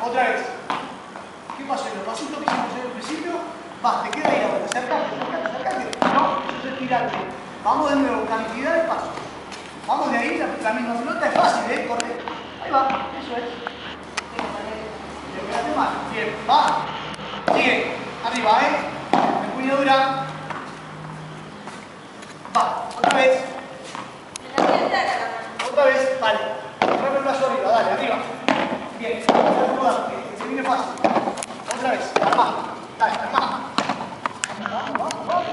Otra vez. ¿Qué pasó? Los pasitos que hicimos en el principio, vas, te queda ahí ahora, acercate. No, eso es estirarte. Vamos de nuevo, cantidad de pasos. Vamos de ahí, la misma pelota es fácil, corre. Ahí va, eso es. Quédate mal. Bien, va. Sigue. Arriba, empuñadura. Va, otra vez. Otra vez, vale. Otra vez el brazo arriba, dale, arriba. Bien, que se viene fácil. Otra vez, arma. Dale, arma. Vamos.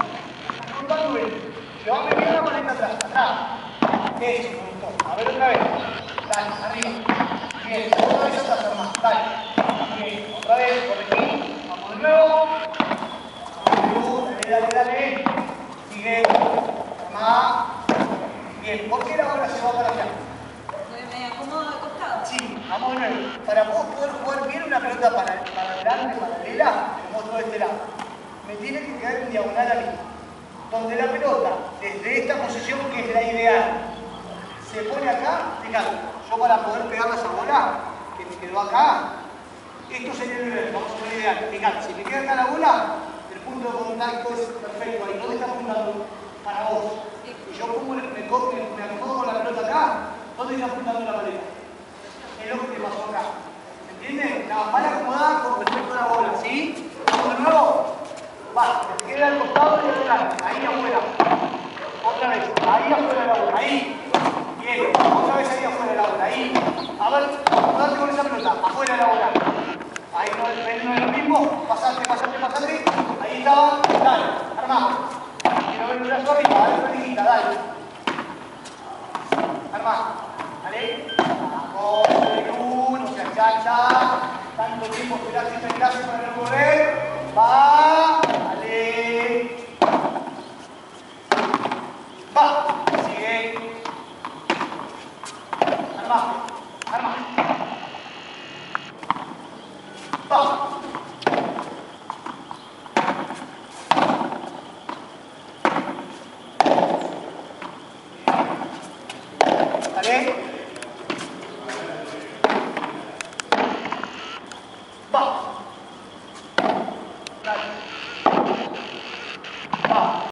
Llevame bien la maleta atrás, Eso, me gustó. A ver otra vez. Dale, arriba. Bien, otra vez atrás, arma. Dale. Bien, otra vez, por aquí. Vamos de nuevo. Dale. Sigue. Arma. Bien, ¿por qué la bola se va para allá? Me acomodo de costado. Sí, vamos de nuevo. Para vos poder jugar bien una pelota para adelante, paralela, como todo de este lado, me tiene que quedar en diagonal a mí. Donde la pelota, desde esta posición que es la ideal, se pone acá, fíjate, yo para poder pegar esa bola, que me quedó acá, esto sería el ideal, vamos a poner ideal. Fíjate, si me queda acá la bola, el punto de contacto es perfecto, ahí ¿dónde está apuntando? Para vos. Y yo como me acomodo con la pelota acá, ¿dónde está apuntando la maleta? Es lo que te pasó acá. ¿Me entiendes? La mala acomodada con respecto a la bola, ¿sí? Vamos de nuevo. Va, que te quede al costado y adelante. Ahí afuera. Otra vez. Ahí afuera de la bola. Ahí. Bien. Otra vez ahí afuera de la bola. Ahí. A ver, acomodate con esa pelota. Afuera de la bola. Ahí no es lo mismo. Pasate. Ahí estaba. Dale. Armá. Quiero ver el brazo arriba. Dale, periguita. Dale. Armá. Dale. Vamos. No se achacha. Tanto tiempo esperás para no correr. Va.